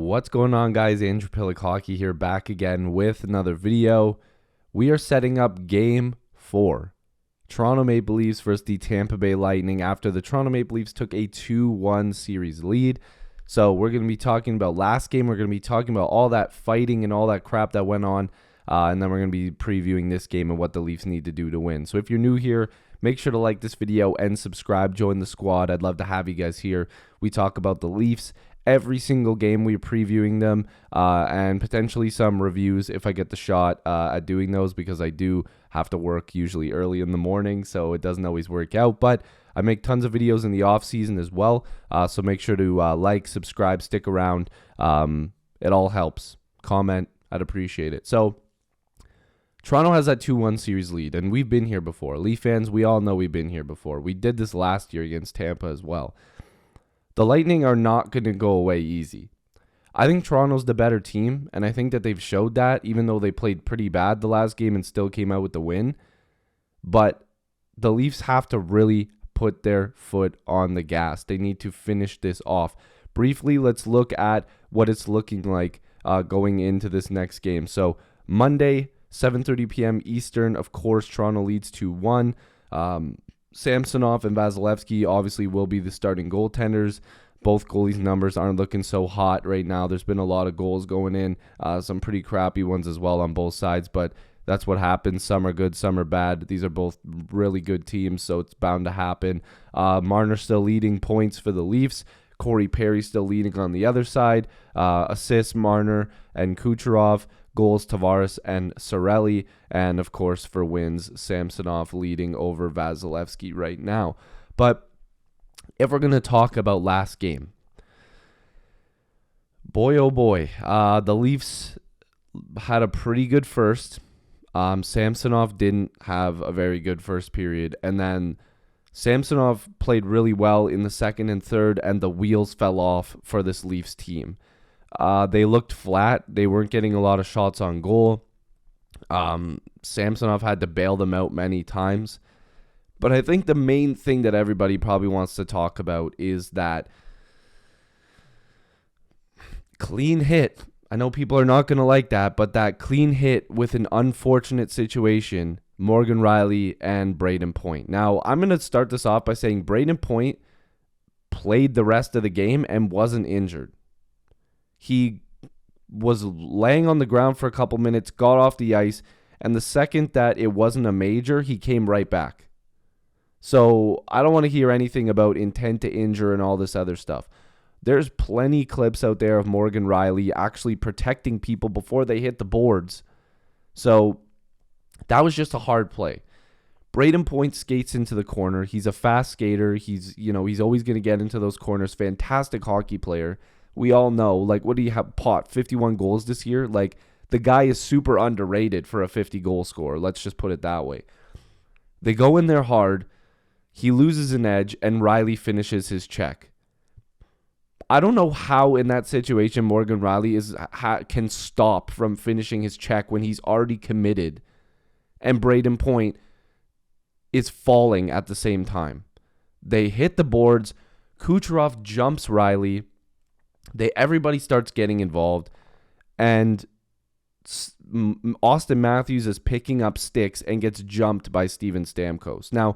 What's going on, guys? Andrew Piluk Hockey here, back again with another video. We are setting up Game 4. Toronto Maple Leafs versus the Tampa Bay Lightning after the Toronto Maple Leafs took a 2-1 series lead. So we're going to be talking about last game. We're going to be talking about all that fighting and all that crap that went on. And then we're going to be previewing this game and what the Leafs need to do to win. So if you're new here, make sure to like this video and subscribe. Join the squad. I'd love to have you guys here. We talk about the Leafs every single game. We're previewing them and potentially some reviews if I get the shot at doing those, because I do have to work usually early in the morning, so it doesn't always work out. But I make tons of videos in the off season as well, so make sure to like, subscribe, stick around. It all helps. Comment, I'd appreciate it. So Toronto has that 2-1 series lead, and we've been here before. Leaf fans, we all know we've been here before. We did this last year against Tampa as well. The Lightning are not going to go away easy. I think Toronto's the better team, and I think that they've showed that, even though they played pretty bad the last game and still came out with the win. But the Leafs have to really put their foot on the gas. They need to finish this off. Briefly, let's look at what it's looking like going into this next game. So Monday, 7:30 p.m. Eastern, of course, Toronto leads 2-1. Samsonov and Vasilevsky obviously will be the starting goaltenders. Both goalies' numbers aren't looking so hot right now. There's been a lot of goals going in, some pretty crappy ones as well on both sides, but that's what happens. Some are good, some are bad. These are both really good teams, so it's bound to happen. Marner still leading points for the Leafs. Corey Perry still leading on the other side. Assists, Marner and Kucherov. Goals, Tavares and Cirelli. And, of course, for wins, Samsonov leading over Vasilevsky right now. But if we're going to talk about last game, boy, oh boy, the Leafs had a pretty good first. Samsonov didn't have a very good first period. And then Samsonov played really well in the second and third, and the wheels fell off for this Leafs team. They looked flat. They weren't getting a lot of shots on goal. Samsonov had to bail them out many times. But I think the main thing that everybody probably wants to talk about is that clean hit. I know people are not going to like that, but that clean hit with an unfortunate situation, Morgan Rielly and Brayden Point. Now, I'm going to start this off by saying Brayden Point played the rest of the game and wasn't injured. He was laying on the ground for a couple minutes, got off the ice, and the second that it wasn't a major, he came right back. So I don't want to hear anything about intent to injure and all this other stuff. There's plenty clips out there of Morgan Rielly actually protecting people before they hit the boards. So that was just a hard play. Brayden Point skates into the corner. He's a fast skater. He's always going to get into those corners. Fantastic hockey player. We all know, what do you have, Pot, 51 goals this year? The guy is super underrated for a 50-goal scorer. Let's just put it that way. They go in there hard. He loses an edge, and Rielly finishes his check. I don't know how in that situation Morgan Rielly can stop from finishing his check when he's already committed, and Brayden Point is falling at the same time. They hit the boards. Kucherov jumps Rielly. Everybody starts getting involved, and Austin Matthews is picking up sticks and gets jumped by Steven Stamkos. Now,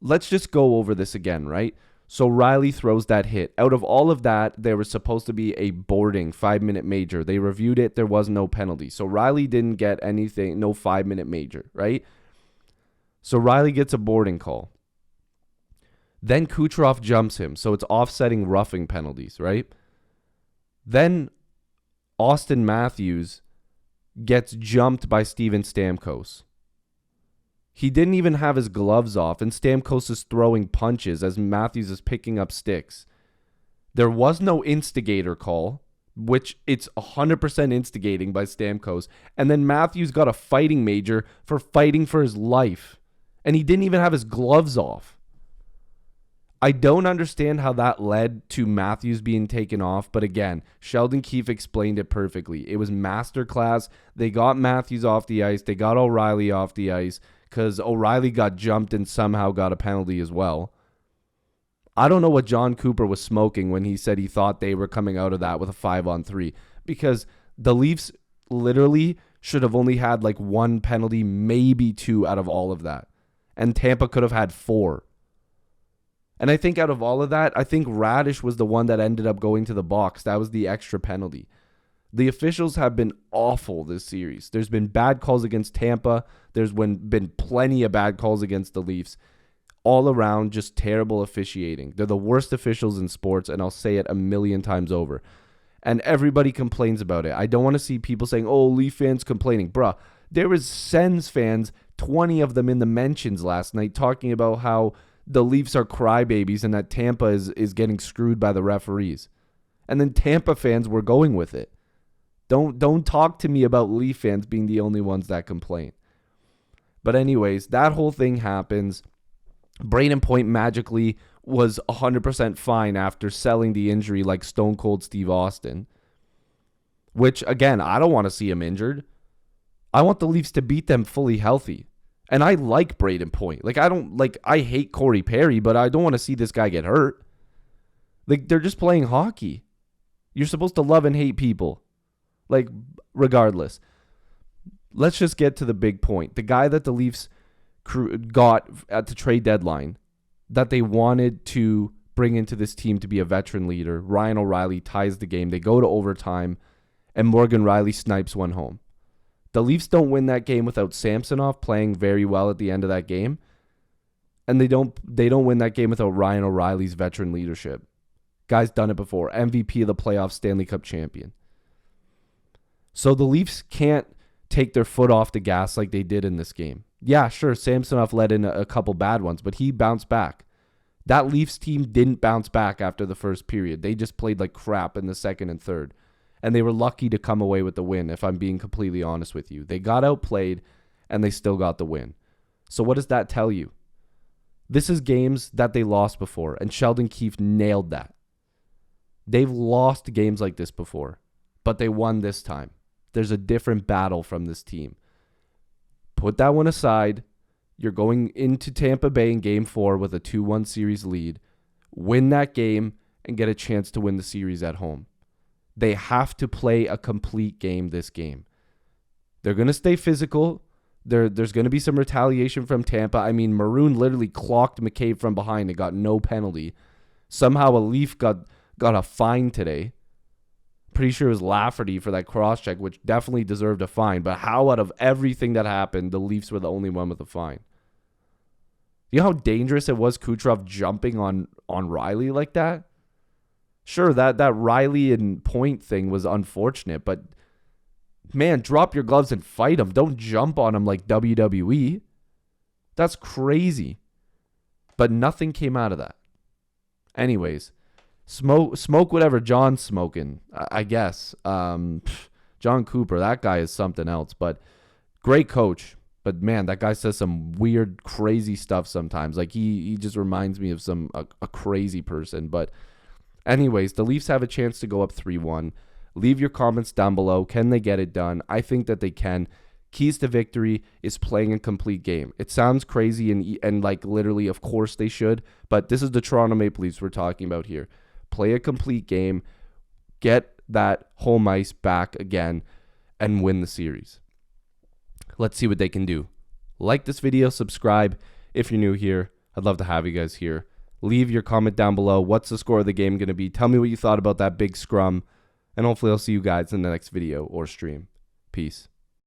let's just go over this again, right? So Rielly throws that hit. Out of all of that, there was supposed to be a boarding 5-minute major. They reviewed it. There was no penalty. So Rielly didn't get anything, no 5-minute major, right? So Rielly gets a boarding call. Then Kucherov jumps him. So it's offsetting roughing penalties, right? Then Austin Matthews gets jumped by Steven Stamkos. He didn't even have his gloves off, and Stamkos is throwing punches as Matthews is picking up sticks. There was no instigator call, which it's 100% instigating by Stamkos. And then Matthews got a fighting major for fighting for his life, and he didn't even have his gloves off. I don't understand how that led to Matthews being taken off, but again, Sheldon Keefe explained it perfectly. It was masterclass. They got Matthews off the ice. They got O'Reilly off the ice because O'Reilly got jumped and somehow got a penalty as well. I don't know what John Cooper was smoking when he said he thought they were coming out of that with a 5-on-3, because the Leafs literally should have only had like one penalty, maybe two out of all of that. And Tampa could have had 4. And I think out of all of that, I think Radish was the one that ended up going to the box. That was the extra penalty. The officials have been awful this series. There's been bad calls against Tampa. There's been plenty of bad calls against the Leafs. All around, just terrible officiating. They're the worst officials in sports, and I'll say it a million times over. And everybody complains about it. I don't want to see people saying, oh, Leaf fans complaining. Bruh, there was Sens fans, 20 of them in the mentions last night, talking about how the Leafs are crybabies and that Tampa is getting screwed by the referees. And then Tampa fans were going with it. Don't talk to me about Leaf fans being the only ones that complain. But anyways, that whole thing happens. Braden Point magically was 100% fine after selling the injury like Stone Cold Steve Austin. Which, again, I don't want to see him injured. I want the Leafs to beat them fully healthy. And I like Braden Point. I hate Corey Perry, but I don't want to see this guy get hurt. Like, they're just playing hockey. You're supposed to love and hate people. Like, regardless. Let's just get to the big point. The guy that the Leafs got at the trade deadline that they wanted to bring into this team to be a veteran leader, Ryan O'Reilly, ties the game. They go to overtime, and Morgan Rielly snipes one home. The Leafs don't win that game without Samsonov playing very well at the end of that game, and they don't win that game without Ryan O'Reilly's veteran leadership. Guy's done it before. MVP of the playoffs, Stanley Cup champion. So the Leafs can't take their foot off the gas like they did in this game. Yeah, sure, Samsonov let in a couple bad ones, but he bounced back. That Leafs team didn't bounce back after the first period. They just played like crap in the second and third. And they were lucky to come away with the win, if I'm being completely honest with you. They got outplayed, and they still got the win. So what does that tell you? This is games that they lost before, and Sheldon Keefe nailed that. They've lost games like this before, but they won this time. There's a different battle from this team. Put that one aside. You're going into Tampa Bay in Game 4 with a 2-1 series lead. Win that game and get a chance to win the series at home. They have to play a complete game this game. They're going to stay physical. There's going to be some retaliation from Tampa. I mean, Maroon literally clocked McCabe from behind and got no penalty. Somehow a Leaf got a fine today. Pretty sure it was Lafferty for that cross-check, which definitely deserved a fine. But how out of everything that happened, the Leafs were the only one with a fine? You know how dangerous it was, Kucherov jumping on Rielly like that? Sure, that Rielly and Point thing was unfortunate, but man, drop your gloves and fight him. Don't jump on him like WWE. That's crazy. But nothing came out of that. Anyways, smoke whatever John's smoking, I guess. John Cooper, that guy is something else, but great coach. But man, that guy says some weird, crazy stuff sometimes. Like he just reminds me of a crazy person. But anyways, the Leafs have a chance to go up 3-1. Leave your comments down below. Can they get it done? I think that they can. Keys to victory is playing a complete game. It sounds crazy and like literally, of course they should. But this is the Toronto Maple Leafs we're talking about here. Play a complete game. Get that home ice back again and win the series. Let's see what they can do. Like this video, subscribe if you're new here. I'd love to have you guys here. Leave your comment down below. What's the score of the game going to be? Tell me what you thought about that big scrum. And hopefully I'll see you guys in the next video or stream. Peace.